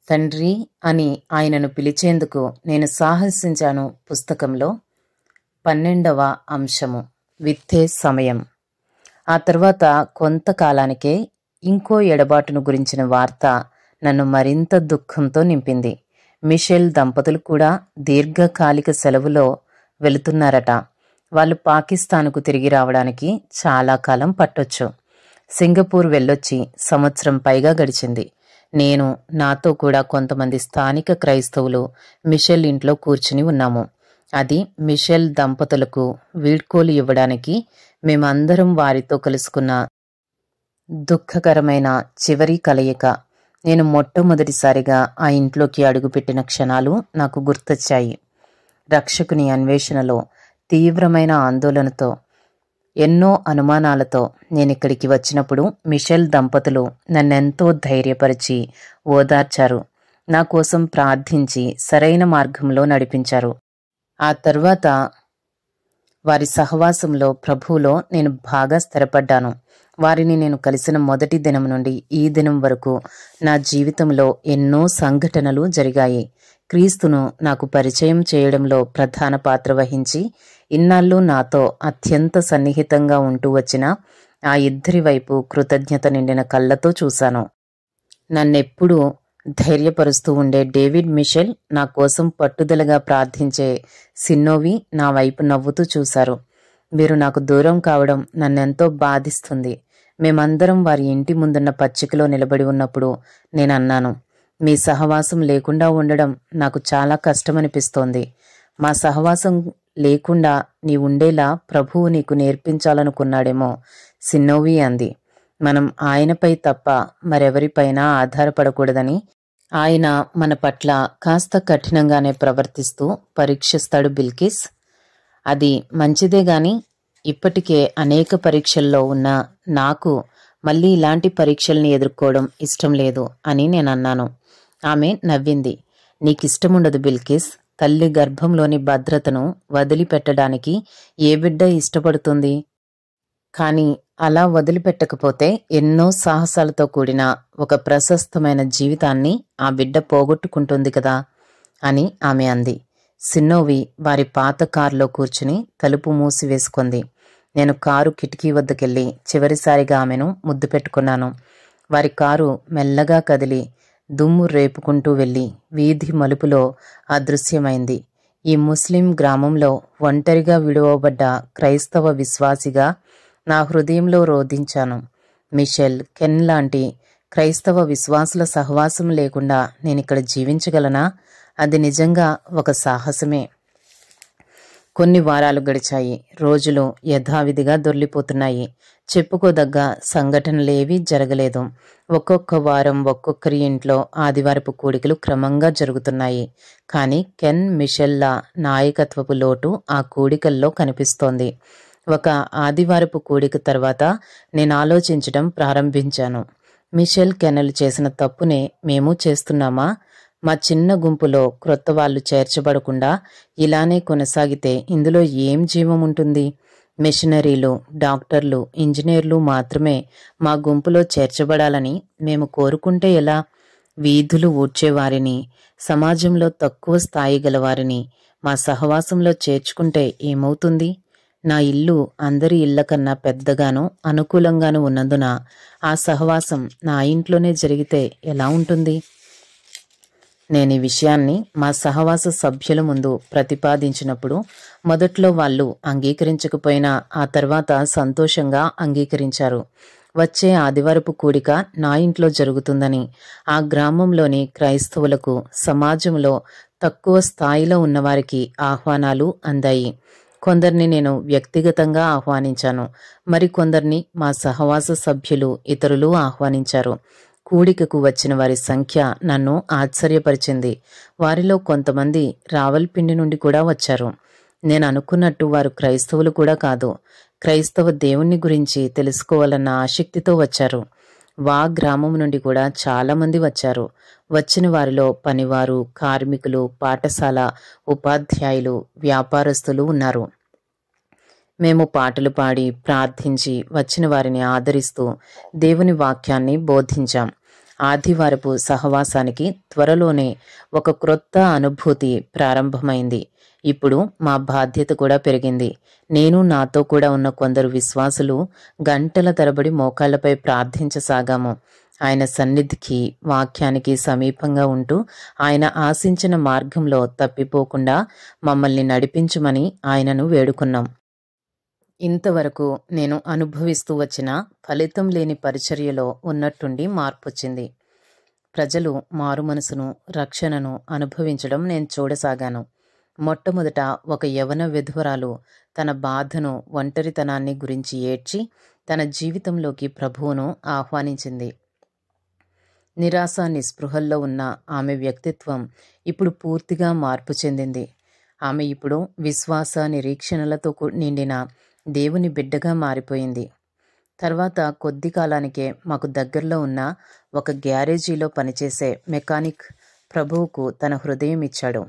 A: తండ్రి అని ఆయనను పిలిచేందుకు నేను సాహసించాను. పుస్తకంలో 12వ అంశము విత్తే సమయం. ఆ తర్వాత కొంతకాలానికే ఇంకో ఎడబాటును గురించిన వార్త నన్ను మరింత దుఃఖంతో నింపింది. మిషెల్ దంపతులు కూడా దీర్ఘకాలిక సెలవులో వెళుతున్నారట. వాళ్ళు పాకిస్తాన్కు తిరిగి రావడానికి చాలా కాలం పట్టొచ్చు. సింగపూర్ వెళ్ళొచ్చి సంవత్సరం పైగా గడిచింది. నేను, నాతో కూడా కొంతమంది స్థానిక క్రైస్తవులు మిషెల్ ఇంట్లో కూర్చుని ఉన్నాము. అది మిషెల్ దంపతులకు వీడ్కోలు ఇవ్వడానికి మేమందరం వారితో కలుసుకున్న దుఃఖకరమైన చివరి కలయిక. నేను మొట్టమొదటిసారిగా ఆ ఇంట్లోకి అడుగుపెట్టిన క్షణాలు నాకు గుర్తొచ్చాయి. రక్షకుని అన్వేషణలో తీవ్రమైన ఆందోళనతో, ఎన్నో అనుమానాలతో నేనిక్కడికి వచ్చినప్పుడు మిషెల్ దంపతులు నన్నెంతో ధైర్యపరిచి ఓదార్చారు. నా కోసం ప్రార్థించి సరైన మార్గంలో నడిపించారు. ఆ తర్వాత వారి సహవాసంలో, ప్రభువులో నేను బాగా స్థిరపడ్డాను. వారిని నేను కలిసిన మొదటి దినం నుండి ఈ దినం వరకు నా జీవితంలో ఎన్నో సంఘటనలు జరిగాయి. క్రీస్తును నాకు పరిచయం చేయడంలో ప్రధాన పాత్ర వహించి ఇన్నాళ్ళు నాతో అత్యంత సన్నిహితంగా ఉంటూ వచ్చిన ఆ ఇద్దరి వైపు కృతజ్ఞత నిండిన కళ్ళతో చూశాను. నన్నెప్పుడూ ధైర్యపరుస్తూ ఉండే డేవిడ్ మిషెల్, నా కోసం పట్టుదలగా ప్రార్థించే సిన్నోవి నా వైపు నవ్వుతూ చూశారు. మీరు నాకు దూరం కావడం నన్నెంతో బాధిస్తుంది. మేమందరం వారి ఇంటి ముందున్న పచ్చికలో నిలబడి ఉన్నప్పుడు నేనన్నాను, మీ సహవాసం లేకుండా ఉండడం నాకు చాలా కష్టమనిపిస్తోంది. మా సహవాసం లేకుండా నీ ఉండేలా ప్రభువు నీకు నేర్పించాలనుకున్నాడేమో సిన్నోవి అంది. మనం ఆయనపై తప్ప మరెవరిపైనా ఆధారపడకూడదని, ఆయన మన పట్ల కాస్త కఠినంగానే ప్రవర్తిస్తూ పరీక్షిస్తాడు బిల్కిస్. అది మంచిదే గాని ఇప్పటికే అనేక పరీక్షల్లో ఉన్న నాకు మళ్ళీ ఇలాంటి పరీక్షల్ని ఎదుర్కోవడం ఇష్టం లేదు అని నేనన్నాను. ఆమె నవ్వింది. నీకిష్టముండదు బిల్కిస్. తల్లి గర్భంలోని భద్రతను వదిలిపెట్టడానికి ఏ బిడ్డ ఇష్టపడుతుంది? కానీ అలా వదిలిపెట్టకపోతే ఎన్నో సాహసాలతో కూడిన ఒక ప్రశస్తమైన జీవితాన్ని ఆ బిడ్డ పోగొట్టుకుంటుంది కదా అని ఆమె అంది. సిన్నోవి వారి పాత కారులో కూర్చుని తలుపు మూసివేసుకుంది. నేను కారు కిటికీ వద్దకెళ్ళి చివరిసారిగా ఆమెను ముద్దు పెట్టుకున్నాను. వారి కారు మెల్లగా కదిలి దుమ్ము రేపుకుంటూ వెళ్ళి వీధి మలుపులో అదృశ్యమైంది. ఈ ముస్లిం గ్రామంలో ఒంటరిగా విడువబడ్డ క్రైస్తవ విశ్వాసిగా నా హృదయంలో రోధించాను. మిషెల్, కెన్ లాంటి క్రైస్తవ విశ్వాసుల సహవాసం లేకుండా నేనిక్కడ జీవించగలనా? అది నిజంగా ఒక సాహసమే. కొన్ని వారాలు గడిచాయి. రోజులు యథావిధిగా దొర్లిపోతున్నాయి. చెప్పుకోదగ్గ సంఘటనలేవీ జరగలేదు. ఒక్కొక్క వారం ఒక్కొక్కరి ఇంట్లో ఆదివారపు కూడికలు క్రమంగా జరుగుతున్నాయి. కానీ కెన్, మిషెల్ల నాయకత్వపు లోటు ఆ కూడికల్లో కనిపిస్తోంది. ఒక ఆదివారపు కూడిక తర్వాత నేను ఆలోచించడం ప్రారంభించాను. మిషెల్, కెన్లు చేసిన తప్పునే మేము చేస్తున్నామా? మా చిన్న గుంపులో క్రొత్త వాళ్ళు చేర్చబడకుండా ఇలానే కొనసాగితే ఇందులో ఏం జీవం ఉంటుంది? మిషనరీలు, డాక్టర్లు, ఇంజనీర్లు మాత్రమే మా గుంపులో చేర్చబడాలని మేము కోరుకుంటే ఎలా? వీధులు ఊడ్చేవారిని, సమాజంలో తక్కువ స్థాయి గలవారిని మా సహవాసంలో చేర్చుకుంటే ఏమవుతుంది? నా ఇల్లు అందరి ఇళ్ల కన్నా పెద్దగాను అనుకూలంగాను ఉన్నందున ఆ సహవాసం నా ఇంట్లోనే జరిగితే ఎలా ఉంటుంది? నేను ఈ విషయాన్ని మా సహవాస సభ్యుల ముందు ప్రతిపాదించినప్పుడు మొదట్లో వాళ్ళు అంగీకరించకపోయినా ఆ తర్వాత సంతోషంగా అంగీకరించారు. వచ్చే ఆదివారపు కూడిక నా ఇంట్లో జరుగుతుందని ఆ గ్రామంలోని క్రైస్తవులకు సమాజంలో తక్కువ స్థాయిలో ఉన్నవారికి ఆహ్వానాలు అందాయి. కొందరిని నేను వ్యక్తిగతంగా ఆహ్వానించాను. మరికొందరిని మా సహవాస సభ్యులు ఇతరులు ఆహ్వానించారు. కూడికకు వచ్చిన వారి సంఖ్య నన్ను ఆశ్చర్యపరిచింది. వారిలో కొంతమంది రావల్పిండి నుండి కూడా వచ్చారు. నేను అనుకున్నట్టు వారు క్రైస్తవులు కూడా కాదు. క్రైస్తవ దేవుణ్ణి గురించి తెలుసుకోవాలన్న ఆసక్తితో వచ్చారు. గ్రామం నుండి కూడా చాలామంది వచ్చారు. వచ్చిన వారిలో పనివారు, కార్మికులు, పాఠశాల ఉపాధ్యాయులు, వ్యాపారస్తులు ఉన్నారు. మేము పాటలు పాడి ప్రార్థించి వచ్చిన వారిని ఆదరిస్తూ దేవుని వాక్యాన్ని బోధించాం. ఆదివారపు సహవాసానికి త్వరలోనే ఒక క్రొత్త అనుభూతి ప్రారంభమైంది. ఇప్పుడు మా బాధ్యత కూడా పెరిగింది. నేను నాతో కూడా ఉన్న కొందరు విశ్వాసులు గంటల తరబడి మోకాళ్లపై ప్రార్థించసాగాము. ఆయన సన్నిధికి, వాక్యానికి సమీపంగా ఉంటూ ఆయన ఆశించిన మార్గంలో తప్పిపోకుండా మమ్మల్ని నడిపించుమని ఆయనను వేడుకున్నాం. ఇంతవరకు నేను అనుభవిస్తూ వచ్చిన ఫలితం లేని పరిచర్యలో ఉన్నట్టుండి మార్పొచ్చింది. ప్రజలు మారుమనసును, రక్షణను అనుభవించడం నేను చూడసాగాను. మొట్టమొదట ఒక యవన విధవరాలు తన బాధను, ఒంటరితనాన్ని గురించి ఏడ్చి తన జీవితంలోకి ప్రభువును ఆహ్వానించింది. నిరాశ, నిస్పృహల్లో ఉన్న ఆమె వ్యక్తిత్వం ఇప్పుడు పూర్తిగా మార్పు చెందింది. ఆమె ఇప్పుడు విశ్వాస, నిరీక్షణలతో నిండిన దేవుని బిడ్డగా మారిపోయింది. తర్వాత కొద్ది కాలానికే మాకు దగ్గరలో ఉన్న ఒక గ్యారేజీలో పనిచేసే మెకానిక్ ప్రభువుకు తన హృదయం ఇచ్చాడు.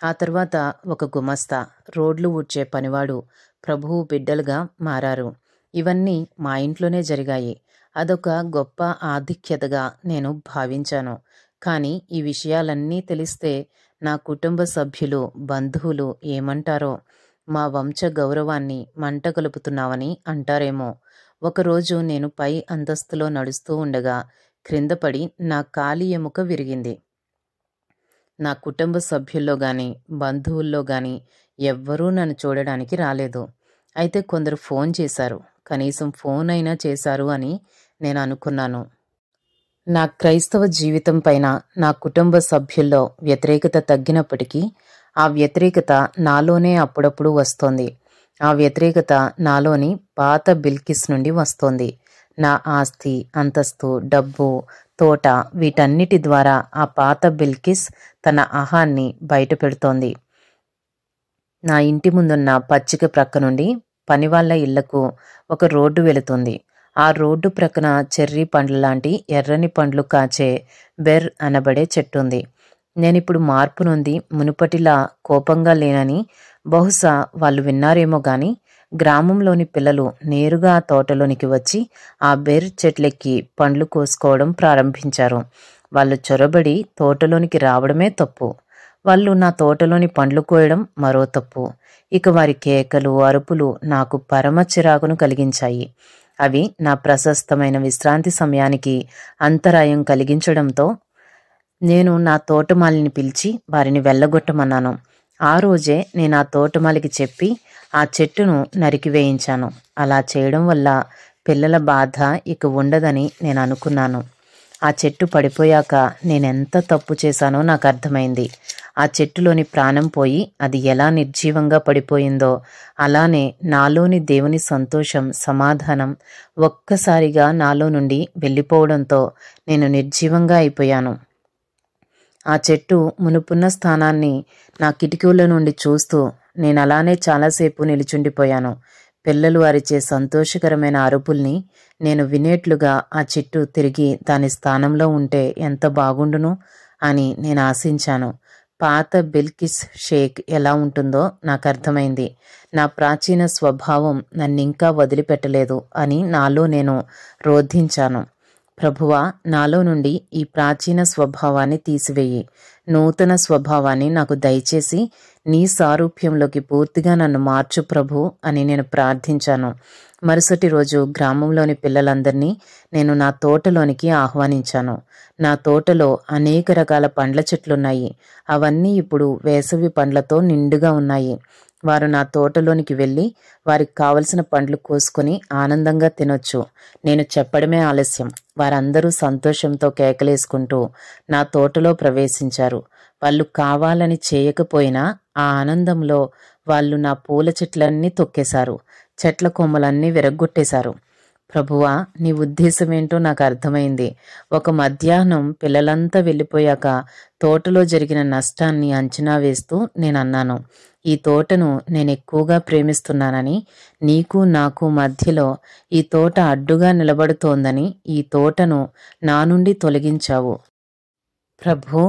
A: ఆ తర్వాత ఒక గుమస్తా, రోడ్లు ఊడ్చే పనివాడు ప్రభువు బిడ్డలుగా మారారు. ఇవన్నీ మా ఇంట్లోనే జరిగాయి. అదొక గొప్ప ఆధిక్యతగా నేను భావించాను. కానీ ఈ విషయాలన్నీ తెలిస్తే నా కుటుంబ సభ్యులు, బంధువులు ఏమంటారో, మా వంశ గౌరవాన్ని మంట కలుపుతున్నావని అంటారేమో. ఒకరోజు నేను పై అంతస్తులో నడుస్తూ ఉండగా క్రిందపడి నా కాలి ఎముక విరిగింది. నా కుటుంబ సభ్యుల్లో గాని, బంధువుల్లో గాని ఎవ్వరూ నన్ను చూడడానికి రాలేదు. అయితే కొందరు ఫోన్ చేశారు. కనీసం ఫోన్ అయినా చేశారు అని నేను అనుకున్నాను. నా క్రైస్తవ జీవితం పైన నా కుటుంబ సభ్యుల్లో వ్యతిరేకత తగ్గినప్పటికీ ఆ వ్యతిరేకత నాలోనే అప్పుడప్పుడు వస్తోంది. ఆ వ్యతిరేకత నాలోని పాత బిల్కిస్ నుండి వస్తోంది. నా ఆస్తి, అంతస్తు, డబ్బు, తోట, వీటన్నిటి ద్వారా ఆ పాత బిల్కిస్ తన అహాన్ని బయట పెడుతోంది. నా ఇంటి ముందున్న పచ్చిక ప్రక్క నుండి పనివాళ్ల ఇళ్లకు ఒక రోడ్డు వెళుతుంది. ఆ రోడ్డు ప్రక్కన చెర్రీ పండ్ల లాంటి ఎర్రని పండ్లు కాచే బెర్ అనబడే చెట్టుంది. నేనిప్పుడు మార్పు నొంది మునుపటిలా కోపంగా లేనని బహుశా వాళ్ళు విన్నారేమో గాని, గ్రామంలోని పిల్లలు నేరుగా ఆ తోటలోనికి వచ్చి ఆ బెర్ చెట్లెక్కి పండ్లు కోసుకోవడం ప్రారంభించారు. వాళ్ళు చొరబడి తోటలోనికి రావడమే తప్పు. వాళ్ళు నా తోటలోని పండ్లు కోయడం మరో తప్పు. ఇక వారి కేకలు, అరుపులు నాకు పరమ చిరాకును కలిగించాయి. అవి నా ప్రశస్తమైన విశ్రాంతి సమయానికి అంతరాయం కలిగించడంతో నేను నా తోటమాలిని పిలిచి వారిని వెళ్ళగొట్టమన్నాను. ఆ రోజే నేను ఆ తోటమాలికి చెప్పి ఆ చెట్టును నరికివేయించాను. అలా చేయడం వల్ల పిల్లల బాధ ఇక ఉండదని నేను అనుకున్నాను. ఆ చెట్టు పడిపోయాక నేనెంత తప్పు చేశానో నాకు అర్థమైంది. ఆ చెట్టులోని ప్రాణం పోయి అది ఎలా నిర్జీవంగా పడిపోయిందో అలానే నాలోని దేవుని సంతోషం, సమాధానం ఒక్కసారిగా నాలో నుండి వెళ్ళిపోవడంతో నేను నిర్జీవంగా అయిపోయాను. ఆ చెట్టు మునుపున్న స్థానాన్ని నా కిటికీల నుండి చూస్తూ నేను అలానే చాలాసేపు నిలుచుండిపోయాను. పిల్లలు అరిచే సంతోషకరమైన అరుపుల్ని నేను వినేట్లుగా ఆ చెట్టు తిరిగి దాని స్థానంలో ఉంటే ఎంత బాగుండును అని నేను ఆశించాను. పాత బిల్కిస్ షేక్ ఎలా ఉంటుందో నాకు అర్థమైంది. నా ప్రాచీన స్వభావం నన్నింకా వదిలిపెట్టలేదు అని నాలో నేను రోధించాను. ప్రభువా, నాలో నుండి ఈ ప్రాచీన స్వభావాన్ని తీసివేయి. నూతన స్వభావాన్ని నాకు దయచేసి నీ సారూప్యంలోకి పూర్తిగా నన్ను మార్చు ప్రభు అని నేను ప్రార్థించాను. మరుసటి రోజు గ్రామంలోని పిల్లలందరినీ నేను నా తోటలోనికి ఆహ్వానించాను. నా తోటలో అనేక రకాల పండ్ల చెట్లున్నాయి. అవన్నీ ఇప్పుడు వేసవి పండ్లతో నిండుగా ఉన్నాయి. వారు నా తోటలోనికి వెళ్ళి వారికి కావలసిన పండ్లు కోసుకొని ఆనందంగా తినొచ్చు. నేను చెప్పడమే ఆలస్యం. వారందరూ సంతోషంతో కేకలేసుకుంటూ నా తోటలో ప్రవేశించారు. వాళ్ళు కావాలని చేయకపోయినా ఆ ఆనందంలో వాళ్ళు నా పూల చెట్లన్నీ తొక్కేశారు. చెట్ల కొమ్మలన్నీ విరగ్గొట్టేశారు. ప్రభువా, నీ ఉద్దేశమేంటో నాకు అర్థమైంది. ఒక మధ్యాహ్నం పిల్లలంతా వెళ్ళిపోయాక తోటలో జరిగిన నష్టాన్ని అంచనా వేస్తూ నేనన్నాను, ఈ తోటను నేనెక్కువగా ప్రేమిస్తున్నానని, నీకు నాకు మధ్యలో ఈ తోట అడ్డుగా నిలబడుతోందని ఈ తోటను నా నుండి తొలగించావు. ప్రభూ,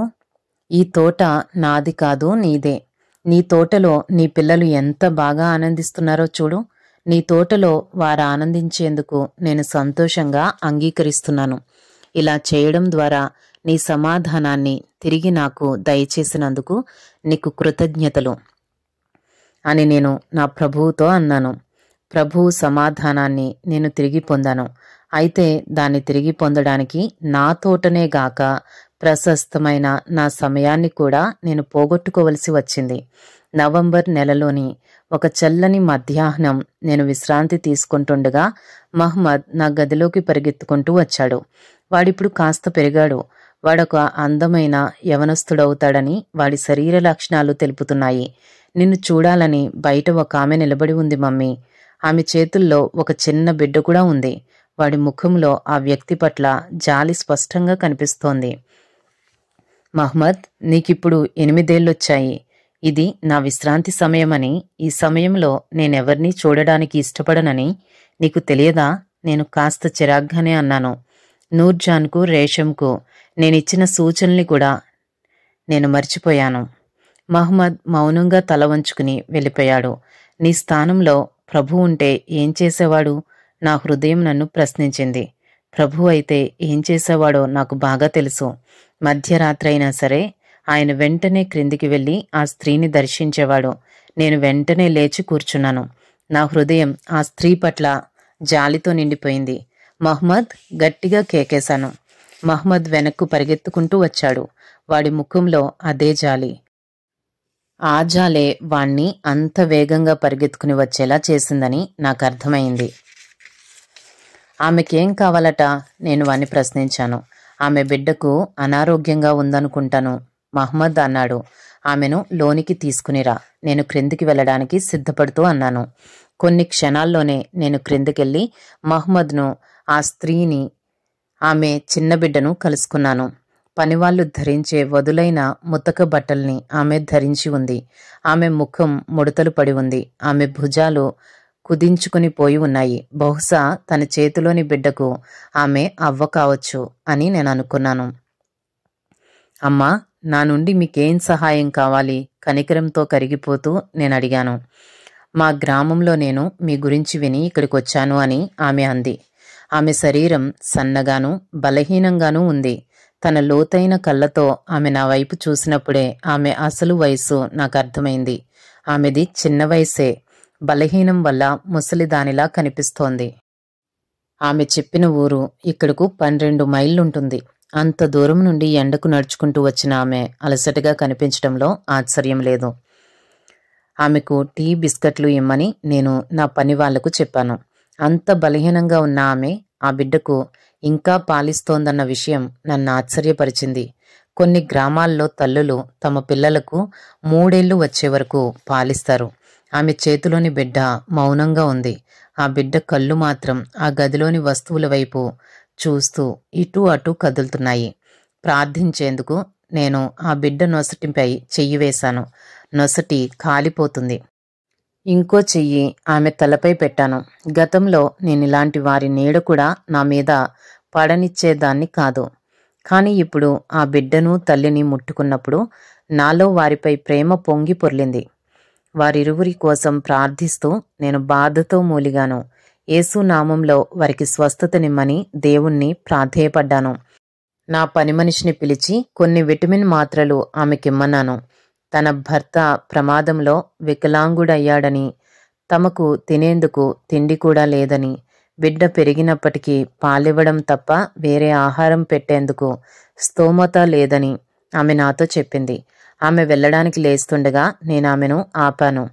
A: ఈ తోట నాది కాదు, నీదే. నీ తోటలో నీ పిల్లలు ఎంత బాగా ఆనందిస్తున్నారో చూడు. నీ తోటలో వారు ఆనందించేందుకు నేను సంతోషంగా అంగీకరిస్తున్నాను. ఇలా చేయడం ద్వారా నీ సమాధానాన్ని తిరిగి నాకు దయచేసినందుకు నీకు కృతజ్ఞతలు అని నేను నా ప్రభువుతో అన్నాను. ప్రభువు సమాధానాన్ని నేను తిరిగి పొందాను. అయితే దాన్ని తిరిగి పొందడానికి నా తోటనే గాక ప్రశస్తమైన నా సమయాన్ని కూడా నేను పోగొట్టుకోవలసి వచ్చింది. నవంబర్ నెలలోని ఒక చల్లని మధ్యాహ్నం నేను విశ్రాంతి తీసుకుంటుండగా మహ్మద్ నా గదిలోకి పరిగెత్తుకుంటూ వచ్చాడు. వాడిప్పుడు కాస్త పెరిగాడు. వాడొక అందమైన యవనస్తుడవుతాడని వాడి శరీర లక్షణాలు తెలుపుతున్నాయి. నిన్ను చూడాలని బయట ఒక ఆమె నిలబడి ఉంది మమ్మీ. ఆమె చేతుల్లో ఒక చిన్న బిడ్డ కూడా ఉంది. వాడి ముఖంలో ఆ వ్యక్తి పట్ల జాలి స్పష్టంగా కనిపిస్తోంది. మహ్మద్, నీకిప్పుడు 8 ఏళ్లొచ్చాయి. ఇది నా విశ్రాంతి సమయమని, ఈ సమయంలో నేనెవర్నీ చూడడానికి ఇష్టపడనని నీకు తెలియదా? నేను కాస్త చిరాగ్గానే అన్నాను. నూర్జాన్కు, రేషంకు నేనిచ్చిన సూచనల్ని కూడా నేను మర్చిపోయాను. మహ్మద్ మౌనంగా తల వంచుకుని వెళ్ళిపోయాడు. నీ స్థానంలో ప్రభు ఉంటే ఏం చేసేవాడు? నా హృదయం నన్ను ప్రశ్నించింది. ప్రభు అయితే ఏం చేసేవాడో నాకు బాగా తెలుసు. మధ్యరాత్రి అయినా సరే ఆయన వెంటనే క్రిందికి వెళ్ళి ఆ స్త్రీని దర్శించేవాడు. నేను వెంటనే లేచి కూర్చున్నాను. నా హృదయం ఆ స్త్రీ పట్ల జాలితో నిండిపోయింది. మహ్మద్, గట్టిగా కేకేశాను. మహ్మద్ వెనక్కు పరిగెత్తుకుంటూ వచ్చాడు. వాడి ముఖంలో అదే జాలి. ఆ జాలే వాణ్ణి అంత వేగంగా పరిగెత్తుకుని వచ్చేలా చేసిందని నాకు అర్థమైంది. ఆమెకేం కావాలట? నేను వాణ్ణి ప్రశ్నించాను. ఆమె బిడ్డకు అనారోగ్యంగా ఉందనుకుంటాను, మహ్మద్ అన్నాడు. ఆమెను లోనికి తీసుకునిరా. నేను క్రిందికి వెళ్ళడానికి సిద్ధపడుతూ అన్నాను. కొన్ని క్షణాల్లోనే నేను క్రిందికెళ్ళి మహ్మద్ను, ఆ స్త్రీని, ఆమె చిన్న బిడ్డను కలుసుకున్నాను. పనివాళ్లు ధరించే వదులైన ముతక బట్టల్ని ఆమె ధరించి ఉంది. ఆమె ముఖం ముడతలు పడి ఉంది. ఆమె భుజాలు కుదించుకుని పోయి ఉన్నాయి. బహుశా తన చేతిలోని బిడ్డకు ఆమె అవ్వ కావచ్చు అని నేను అనుకున్నాను. అమ్మా, నా నుండి మీకేం సహాయం కావాలి? కనికరంతో కరిగిపోతూ నేను అడిగాను. మా గ్రామంలో నేను మీ గురించి విని ఇక్కడికి వచ్చాను అని ఆమె అంది. ఆమె శరీరం సన్నగాను బలహీనంగానూ ఉంది. తన లోతైన కళ్ళతో ఆమె నా వైపు చూసినప్పుడే ఆమె అసలు వయసు నాకు అర్థమైంది. ఆమెది చిన్న వయసే, బలహీనం వల్ల ముసలిదానిలా కనిపిస్తోంది. ఆమె చెప్పిన ఊరు ఇక్కడకు 12 మైళ్ళుంటుంది. అంత దూరం నుండి ఎండకు నడుచుకుంటూ వచ్చిన ఆమె అలసటగా కనిపించడంలో ఆశ్చర్యం లేదు. ఆమెకు టీ, బిస్కట్లు ఇమ్మని నేను నా పని వాళ్లకు చెప్పాను. అంత బలహీనంగా ఉన్న ఆమె ఆ బిడ్డకు ఇంకా పాలిస్తోందన్న విషయం నన్ను ఆశ్చర్యపరిచింది. కొన్ని గ్రామాల్లో తల్లులు తమ పిల్లలకు 3 ఏళ్లు వచ్చే వరకు పాలిస్తారు. ఆమె చేతిలోని బిడ్డ మౌనంగా ఉంది. ఆ బిడ్డ కళ్ళు మాత్రం ఆ గదిలోని వస్తువుల వైపు చూస్తూ ఇటూ అటూ కదులుతున్నాయి. ప్రార్థించేందుకు నేను ఆ బిడ్డ నొసటిపై చెయ్యి వేశాను. నొసటి కాలిపోతుంది. ఇంకో చెయ్యి ఆమె తలపై పెట్టాను. గతంలో నేనిలాంటి వారి నీడ కూడా నా మీద పడనిచ్చేదాన్ని కాదు. కానీ ఇప్పుడు ఆ బిడ్డను, తల్లిని ముట్టుకున్నప్పుడు నాలో వారిపై ప్రేమ పొంగి పొర్లింది. వారిరువురి కోసం ప్రార్థిస్తూ నేను బాధతో మూలిగాను. యేసు నామంలో వారికి స్వస్థతనిమ్మని దేవుణ్ణి ప్రాధేయపడ్డాను. నా పని మనిషిని పిలిచి కొన్ని విటమిన్ మాత్రలు ఆమెకిమ్మన్నాను. తన భర్త ప్రమాదంలో వికలాంగుడయ్యాడని, తమకు తినేందుకు తిండి కూడా లేదని, బిడ్డ పెరిగినప్పటికీ పాలివ్వడం తప్ప వేరే ఆహారం పెట్టేందుకు స్తోమత లేదని ఆమె నాతో చెప్పింది. ఆమె వెళ్ళడానికి లేస్తుండగా నేను ఆమెను ఆపాను.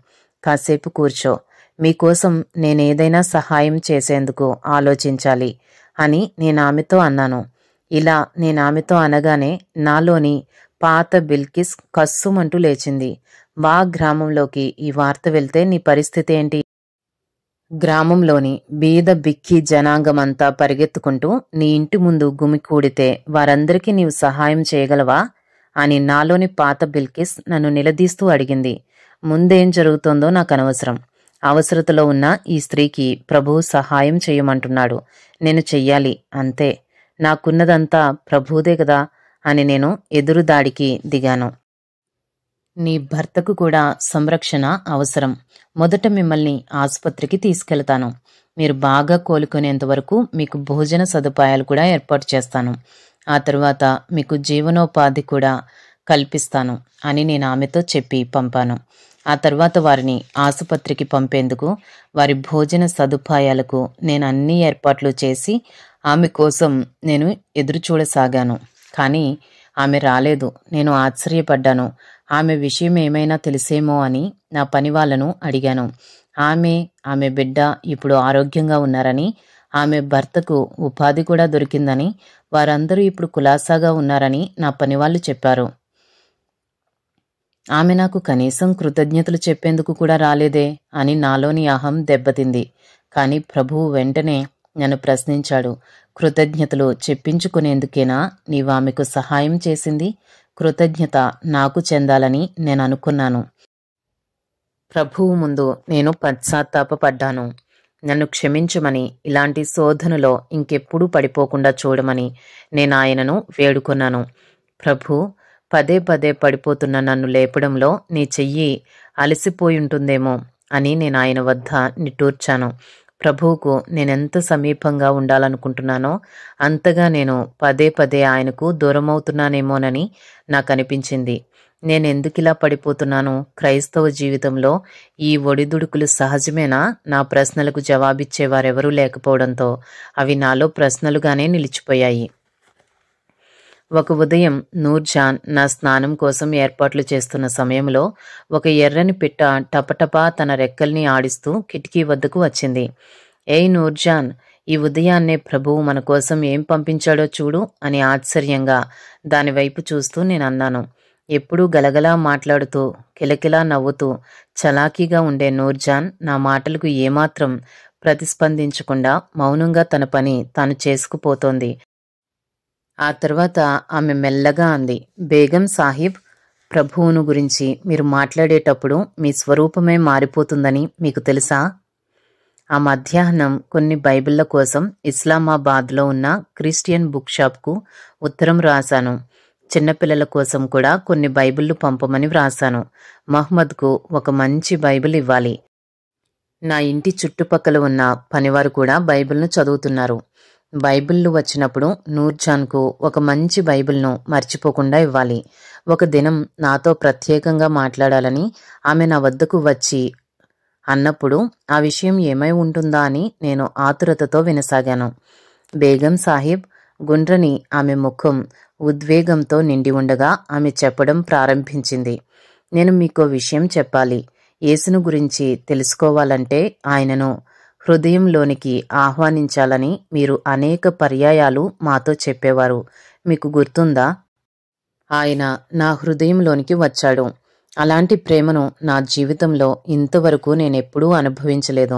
A: కాసేపు కూర్చో, మీకోసం నేనేదైనా సహాయం చేసేందుకు ఆలోచించాలి అని నేనామెతో అన్నాను. ఇలా నేనామెతో అనగానే నాలోని పాత బిల్కిస్ కస్సుమంటూ లేచింది. వా, గ్రామంలోకి ఈ వార్త వెళ్తే నీ పరిస్థితి ఏంటి? గ్రామంలోని బీద బిక్కి జనాంగమంతా పరిగెత్తుకుంటూ నీ ఇంటి ముందు గుమికూడితే వారందరికీ నీవు సహాయం చేయగలవా అని నాలోని పాత బిల్కిస్ నన్ను నిలదీస్తూ అడిగింది. ముందేం జరుగుతోందో నాకు అనవసరం. అవసరతలో ఉన్న ఈ స్త్రీకి ప్రభువు సహాయం చేయమంటున్నాడు, నేను చెయ్యాలి, అంతే. నాకున్నదంతా ప్రభువుదే కదా అని నేను ఎదురుదాడికి దిగాను. నీ భర్తకు కూడా సంరక్షణ అవసరం. మొదట మిమ్మల్ని ఆసుపత్రికి తీసుకెళ్తాను. మీరు బాగా కోలుకునేంత వరకు మీకు భోజన సదుపాయాలు కూడా ఏర్పాటు చేస్తాను. ఆ తరువాత మీకు జీవనోపాధి కూడా కల్పిస్తాను అని నేను ఆమెతో చెప్పి పంపాను. ఆ తర్వాత వారిని ఆసుపత్రికి పంపేందుకు, వారి భోజన సదుపాయాలకు నేను అన్ని ఏర్పాట్లు చేసి ఆమె కోసం నేను ఎదురు చూడసాగాను. కానీ ఆమె రాలేదు. నేను ఆశ్చర్యపడ్డాను. ఆమె విషయం ఏమైనా తెలిసేమో అని నా పని వాళ్ళను అడిగాను. ఆమె బిడ్డ ఇప్పుడు ఆరోగ్యంగా ఉన్నారని, ఆమె భర్తకు ఉపాధి కూడా దొరికిందని, వారందరూ ఇప్పుడు కులాసాగా ఉన్నారని నా పనివాళ్ళు చెప్పారు. ఆమె నాకు కనీసం కృతజ్ఞతలు చెప్పేందుకు కూడా రాలేదే అని నాలోని అహం దెబ్బతింది. కానీ ప్రభువు వెంటనే నన్ను ప్రశ్నించాడు. కృతజ్ఞతలు చెప్పించుకునేందుకేనా నీవు ఆమెకు సహాయం చేసింది? కృతజ్ఞత నాకు చెందాలని నేను అనుకున్నాను. ప్రభువు ముందు నేను పశ్చాత్తాపపడ్డాను. నన్ను క్షమించమని, ఇలాంటి శోధనలో ఇంకెప్పుడూ పడిపోకుండా చూడమని నేను ఆయనను వేడుకొన్నాను. ప్రభూ, పదే పదే పడిపోతున్న నన్ను లేపడంలో నీ చెయ్యి అలసిపోయుంటుందేమో అని నేను ఆయన వద్ద నిట్టూర్చాను. ప్రభువుకు నేనెంత సమీపంగా ఉండాలనుకుంటున్నానో అంతగా నేను పదే పదే ఆయనకు దూరమవుతున్నానేమోనని నాకు అనిపించింది. నేనెందుకిలా పడిపోతున్నాను? క్రైస్తవ జీవితంలో ఈ ఒడిదుడుకులు సహజమేనా? నా ప్రశ్నలకు జవాబిచ్చేవారెవరూ లేకపోవడంతో అవి నాలో ప్రశ్నలుగానే నిలిచిపోయాయి. ఒక ఉదయం నూర్జాన్ నా స్నానం కోసం ఏర్పాట్లు చేస్తున్న సమయంలో ఒక ఎర్రని పిట్ట టపటపా తన రెక్కల్ని ఆడిస్తూ కిటికీ వద్దకు వచ్చింది. ఏయ్ నూర్జాన్, ఈ ఉదయాన్నే ప్రభువు మన కోసం ఏం పంపించాడో చూడు అని ఆశ్చర్యంగా దానివైపు చూస్తూ నేను అన్నాను. ఎప్పుడూ గలగలా మాట్లాడుతూ కిలకిలా నవ్వుతూ చలాకీగా ఉండే నూర్జాన్ నా మాటలకు ఏమాత్రం ప్రతిస్పందించకుండా మౌనంగా తన పని తాను చేసుకుపోతోంది. ఆ తర్వాత ఆమె మెల్లగా అంది, బేగం సాహిబ్, ప్రభువును గురించి మీరు మాట్లాడేటప్పుడు మీ స్వరూపమే మారిపోతుందని మీకు తెలుసా? ఆ మధ్యాహ్నం కొన్ని బైబిళ్ల కోసం ఇస్లామాబాద్లో ఉన్న క్రిస్టియన్ బుక్ షాప్కు ఉత్తరం రాశాను. చిన్నపిల్లల కోసం కూడా కొన్ని బైబిళ్లు పంపమని వ్రాశాను. మహ్మద్కు ఒక మంచి బైబిల్ ఇవ్వాలి. నా ఇంటి చుట్టుపక్కల ఉన్న పనివారు కూడా బైబిల్ను చదువుతున్నారు. బైబిళ్ళు వచ్చినప్పుడు నూర్జాన్కు ఒక మంచి బైబిల్ను మర్చిపోకుండా ఇవ్వాలి. ఒక దినం నాతో ప్రత్యేకంగా మాట్లాడాలని ఆమె నా వద్దకు వచ్చి అన్నప్పుడు ఆ విషయం ఏమై ఉంటుందా అని నేను ఆతురతతో వినసాగాను. బేగం సాహిబ్, గుండ్రని ఆమె ముఖం ఉద్వేగంతో నిండి ఉండగా ఆమె చెప్పడం ప్రారంభించింది. నేను మీకో విషయం చెప్పాలి. యేసును గురించి తెలుసుకోవాలంటే ఆయనను హృదయంలోనికి ఆహ్వానించాలని మీరు అనేక పర్యాయాలు మాతో చెప్పేవారు. మీకు గుర్తుందా? ఆయన నా హృదయంలోనికి వచ్చాడు. అలాంటి ప్రేమను నా జీవితంలో ఇంతవరకు నేనెప్పుడూ అనుభవించలేదు.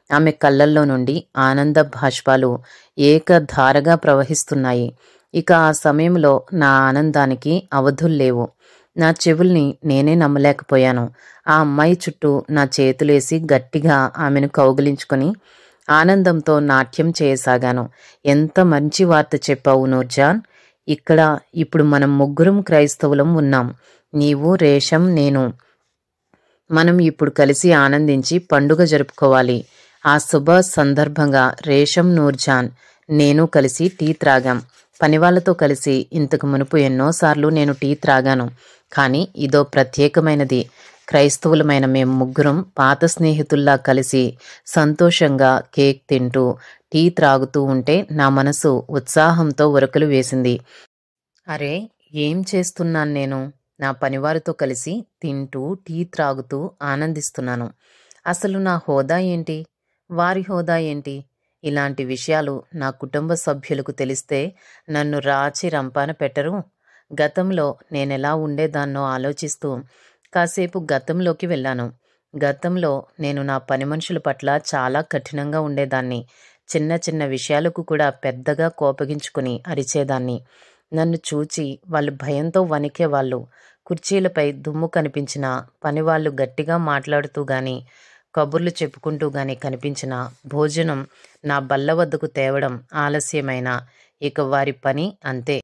A: ఆమె కళ్ళల్లో నుండి ఆనంద బాష్పాలు ఏకధారగా ప్రవహిస్తున్నాయి. ఇక ఆ సమయంలో నా ఆనందానికి అవధుల్లేవు. నా చెవుల్ని నేనే నమ్మలేకపోయాను. ఆ అమ్మాయి చుట్టూ నా చేతులేసి గట్టిగా ఆమెను కౌగిలించుకొని ఆనందంతో నాట్యం చేయసాగాను. ఎంత మంచి వార్త చెప్పావు నూర్జాన్. ఇప్పుడు మనం ముగ్గురం క్రైస్తవులం ఉన్నాం. నీవు, రేషం, నేను. మనం ఇప్పుడు కలిసి ఆనందించి పండుగ జరుపుకోవాలి. ఆ శుభ సందర్భంగా రేషం, నూర్జాన్, నేను కలిసి టీ త్రాగాం. పనివాళ్లతో కలిసి ఇంతకు మునుపు ఎన్నోసార్లు నేను టీ త్రాగాను. కానీ ఇదో ప్రత్యేకమైనది. క్రైస్తవులమైన మేము ముగ్గురం పాత స్నేహితుల్లా కలిసి సంతోషంగా కేక్ తింటూ టీ త్రాగుతూ ఉంటే నా మనసు ఉత్సాహంతో ఉరకలు వేసింది. అరే, ఏం చేస్తున్నాను నేను? నా పనివారితో కలిసి తింటూ టీ త్రాగుతూ ఆనందిస్తున్నాను. అసలు నా హోదా ఏంటి? వారి హోదా ఏంటి? ఇలాంటి విషయాలు నా కుటుంబ సభ్యులకు తెలిస్తే నన్ను రాచి రంపాన పెట్టరు. గతంలో నేనెలా ఉండేదాన్నో ఆలోచిస్తూ కాసేపు గతంలోకి వెళ్ళాను. గతంలో నేను నా పని మనుషుల పట్ల చాలా కఠినంగా ఉండేదాన్ని. చిన్న చిన్న విషయాలకు కూడా పెద్దగా కోపగించుకుని అరిచేదాన్ని. నన్ను చూచి వాళ్ళు భయంతో వణికేవాళ్ళు. కుర్చీలపై దుమ్ము కనిపించినా, పనివాళ్ళు గట్టిగా మాట్లాడుతూ గాని, కబుర్లు చెప్పుకుంటూ గాని కనిపించినా, భోజనం నా బల్ల వద్దకు తేవడం ఆలస్యమైనా ఇక వారి పని అంతే.